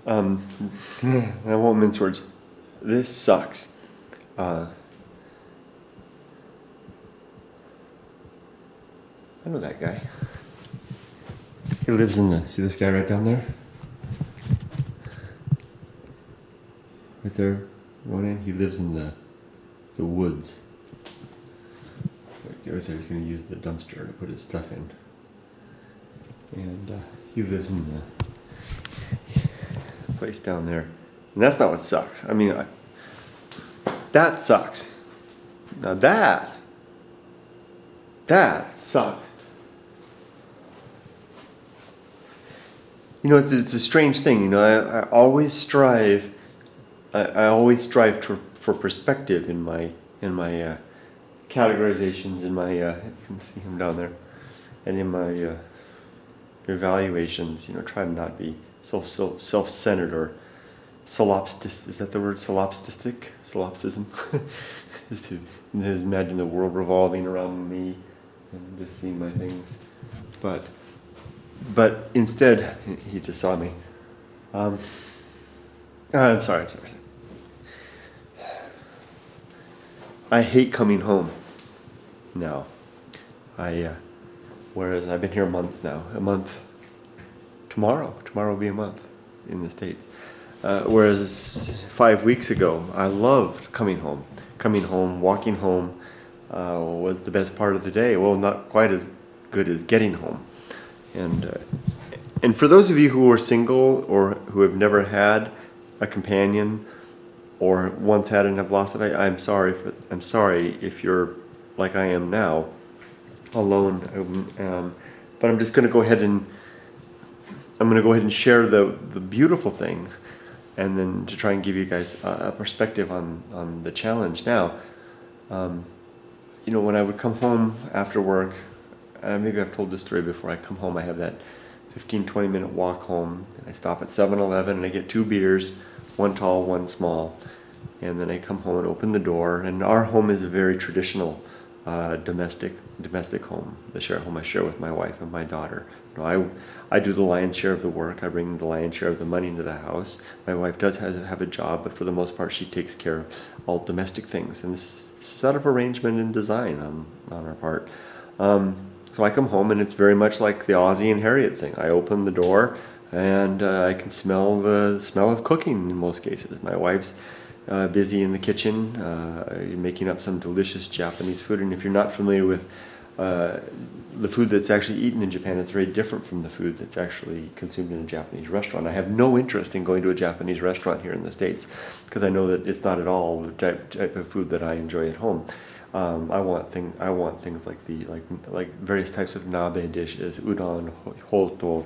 I won't mince words. This sucks. I know that guy. He lives in the, see this guy right down there? Right there, one end, he lives in the woods. Right there, he's going to use the dumpster to put his stuff in. And he lives in the place down there. And that's not what sucks. I mean, that sucks. Now that sucks. You know, it's a strange thing. You know, I always strive. I always strive for perspective in my categorizations, in my you can see him down there, and in my evaluations. You know, try to not be self-centered or solipsistic. Is that the word? Solipsistic? Solipsism is to imagine the world revolving around me and just seeing my things, but instead he just saw me. I'm sorry. I hate coming home now. Whereas I've been here a month now. Tomorrow will be a month in the States. Whereas 5 weeks ago, I loved coming home. Coming home, walking home was the best part of the day. Well, not quite as good as getting home. And for those of you who are single or who have never had a companion or once had and have lost it, I'm sorry if you're like I am now, alone. But I'm just going to go ahead and share the beautiful thing, and then to try and give you guys a perspective on the challenge now. You know, when I would come home after work, maybe I've told this story before. I come home, I have that 15-20 minute walk home, and I stop at 7-Eleven and I get 2 beers, one tall, one small, and then I come home and open the door. And our home is a very traditional domestic home, the home I share with my wife and my daughter. You know, I do the lion's share of the work. I bring the lion's share of the money into the house. My wife does have a job, but for the most part, she takes care of all domestic things. And this is out of arrangement and design on our part. So I come home and it's very much like the Ozzie and Harriet thing. I open the door and I can smell the smell of cooking in most cases. My wife's busy in the kitchen making up some delicious Japanese food. And if you're not familiar with the food that's actually eaten in Japan, it's very different from the food that's actually consumed in a Japanese restaurant. I have no interest in going to a Japanese restaurant here in the States because I know that it's not at all the type of food that I enjoy at home. I want things like various types of nabe dishes, udon, hoto,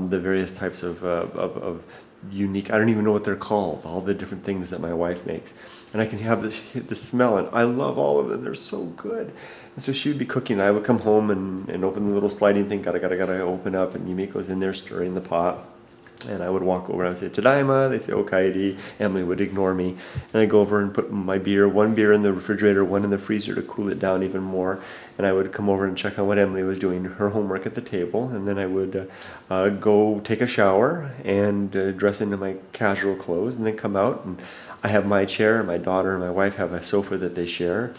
the various types of unique, I don't even know what they're called, all the different things that my wife makes. And I can have the smell, and I love all of them. They're so good. And so she would be cooking. I would come home and open the little sliding thing, gotta open up, and Yumiko's in there stirring the pot. And I would walk over and I would say, Tadaima, they say, Okaidi. Emily would ignore me. And I'd go over and put one beer in the refrigerator, one in the freezer to cool it down even more. And I would come over and check on what Emily was doing, her homework at the table. And then I would go take a shower and dress into my casual clothes and then come out. And I have my chair, and my daughter and my wife have a sofa that they share.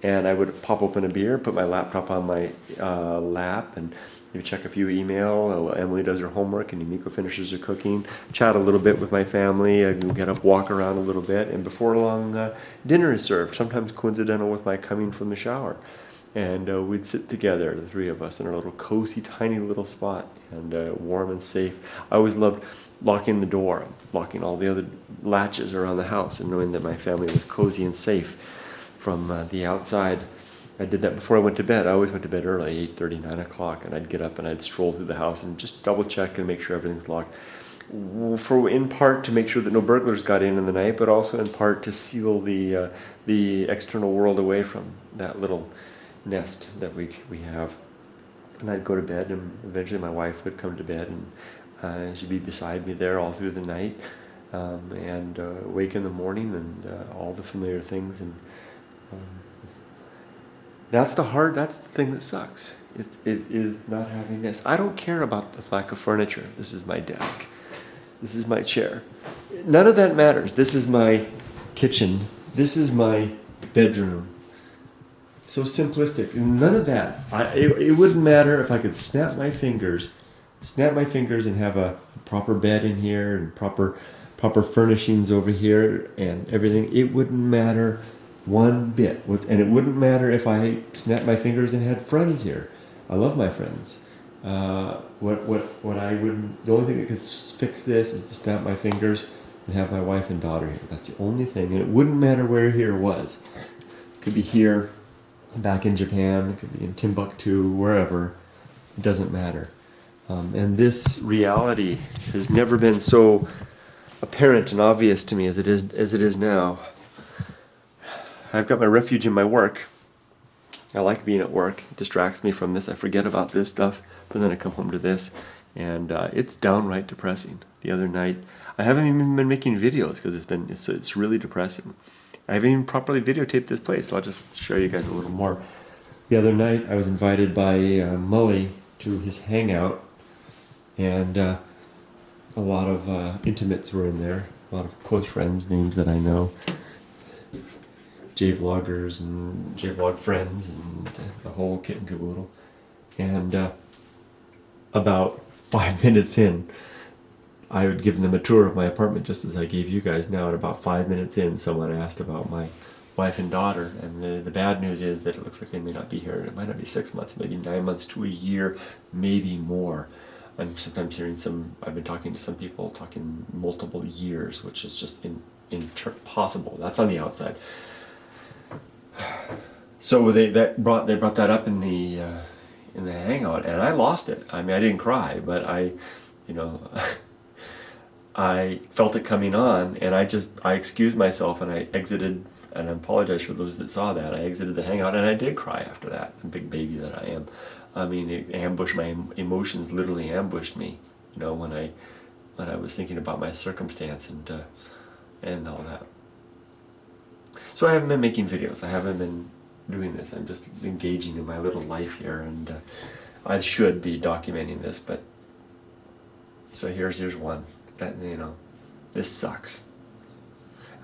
And I would pop open a beer, put my laptop on my lap, and you check a few email. Emily does her homework, and Yumiko finishes her cooking. Chat a little bit with my family. I get up, walk around a little bit, and before long, dinner is served. Sometimes coincidental with my coming from the shower, and we'd sit together, the three of us, in our little cozy, tiny little spot, and warm and safe. I always loved locking the door, locking all the other latches around the house, and knowing that my family was cozy and safe from the outside. I did that before I went to bed. I always went to bed early, 8:30, 9 o'clock, and I'd get up and I'd stroll through the house and just double check and make sure everything's locked. In part to make sure that no burglars got in the night, but also in part to seal the external world away from that little nest that we have. And I'd go to bed, and eventually my wife would come to bed, and she'd be beside me there all through the night, and wake in the morning, and all the familiar things. And that's the thing that sucks. It is not having this. I don't care about the lack of furniture. This is my desk. This is my chair. None of that matters. This is my kitchen. This is my bedroom. So simplistic. None of that. It wouldn't matter if I could snap my fingers and have a proper bed in here and proper furnishings over here and everything. It wouldn't matter one bit. And it wouldn't matter if I snapped my fingers and had friends here. I love my friends. What I wouldn't, the only thing that could fix this is to snap my fingers and have my wife and daughter here. That's the only thing. And it wouldn't matter where here was. It could be here, back in Japan, it could be in Timbuktu, wherever. It doesn't matter. And this reality has never been so apparent and obvious to me as it is now. I've got my refuge in my work. I like being at work. It distracts me from this. I forget about this stuff, but then I come home to this, and it's downright depressing. The other night, I haven't even been making videos because it's really depressing. I haven't even properly videotaped this place. So I'll just show you guys a little more. The other night, I was invited by Mully to his hangout, and a lot of intimates were in there. A lot of close friends, names that I know. J-vloggers and J-vlog friends and the whole kit and caboodle. And about 5 minutes in, I had given them a tour of my apartment just as I gave you guys now, and about 5 minutes in, someone asked about my wife and daughter, and the bad news is that it looks like they may not be here. It might not be 6 months, maybe 9 months to a year, maybe more. I'm sometimes hearing I've been talking to some people talking multiple years, which is just impossible. That's on the outside. So they brought that up in the hangout, and I lost it. I mean, I didn't cry, but I felt it coming on, and I excused myself, and I exited, and I apologize for those that saw that. I exited the hangout, and I did cry after that, the big baby that I am. I mean, it ambushed, my emotions literally ambushed me, when I was thinking about my circumstance and all that. So I haven't been making videos. I haven't been doing this. I'm just engaging in my little life here, and I should be documenting this, but so here's one that this sucks.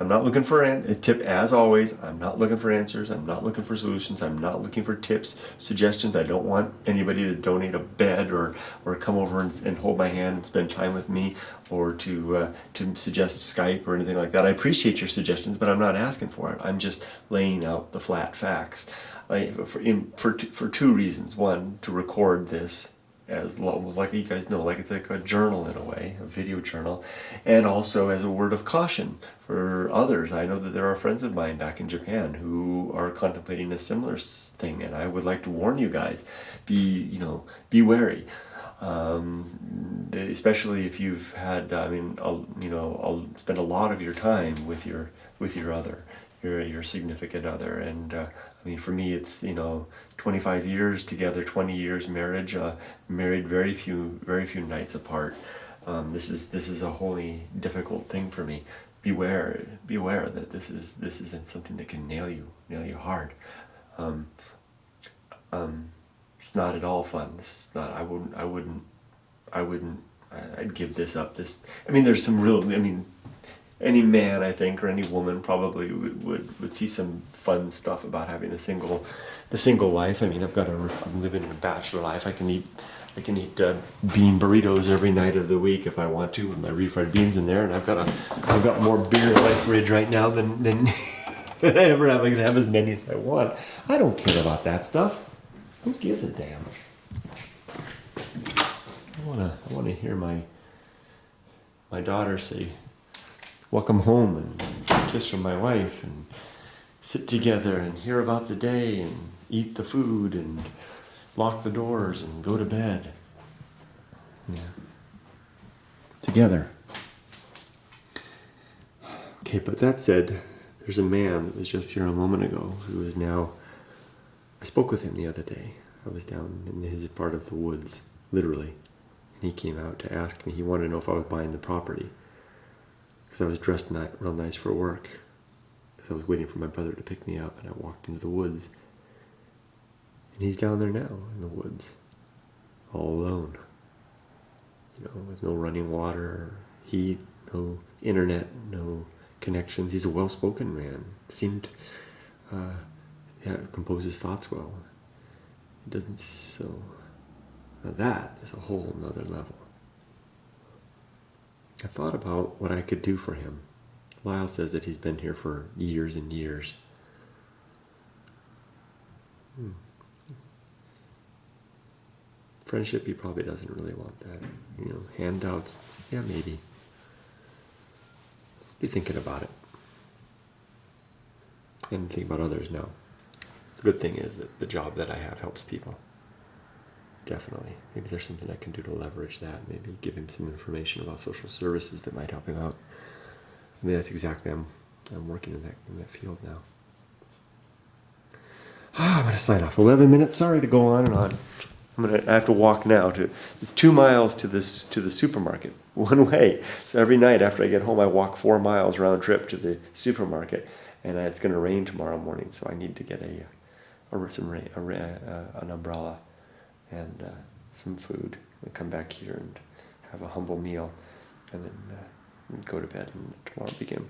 I'm not looking for a tip, as always. I'm not looking for answers. I'm not looking for solutions. I'm not looking for tips, suggestions. I don't want anybody to donate a bed or come over and hold my hand and spend time with me, or to suggest Skype or anything like that. I appreciate your suggestions, but I'm not asking for it. I'm just laying out the flat facts for two reasons. One, to record this as like you guys know, like it's like a journal in a way, a video journal, and also as a word of caution for others. I know that there are friends of mine back in Japan who are contemplating a similar thing, and I would like to warn you guys: be wary, especially if you've had. I'll spend a lot of your time with your your significant other, and for me it's 25 years together, 20 years marriage, married very few nights apart. This is a wholly difficult thing for me. Beware that this isn't something that can nail you hard. It's not at all fun. This is not. I'd give this up. There's some real. Any man, I think, or any woman probably would see some fun stuff about having the single life. I'm living in a bachelor life. I can eat bean burritos every night of the week if I want to, with my refried beans in there, and I've got more beer in my fridge right now than I ever have. I can have as many as I want. I don't care about that stuff. Who gives a damn? I wanna hear my daughter say, "Welcome home," and kiss from my wife, and sit together and hear about the day and eat the food and lock the doors and go to bed. Yeah. Together. Okay, but that said, there's a man that was just here a moment ago who is now, I spoke with him the other day. I was down in his part of the woods, literally, and he came out to ask me. He wanted to know if I was buying the property, because I was dressed real nice for work, because I was waiting for my brother to pick me up, and I walked into the woods. And he's down there now in the woods, all alone, with no running water, heat, no internet, no connections. He's a well-spoken man. Seemed, composes thoughts well. It doesn't, so now that is a whole nother level. I thought about what I could do for him. Lyle says that he's been here for years and years. Friendship, he probably doesn't really want that. Handouts, yeah, maybe. Be thinking about it. And think about others now. The good thing is that the job that I have helps people. Definitely. Maybe there's something I can do to leverage that. Maybe give him some information about social services that might help him out. Maybe that's exactly, I'm working in that field now. I'm going to sign off. 11 minutes. Sorry to go on and on. I have to walk now. It's 2 miles to the supermarket, one way. So every night after I get home, I walk 4 miles round trip to the supermarket, and it's going to rain tomorrow morning, so I need to get an umbrella and some food, and come back here and have a humble meal, and then go to bed and tomorrow begin.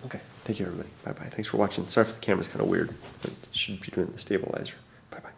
Okay, take care, everybody. Bye-bye. Thanks for watching. Sorry if the camera's kind of weird. I should be doing the stabilizer. Bye-bye.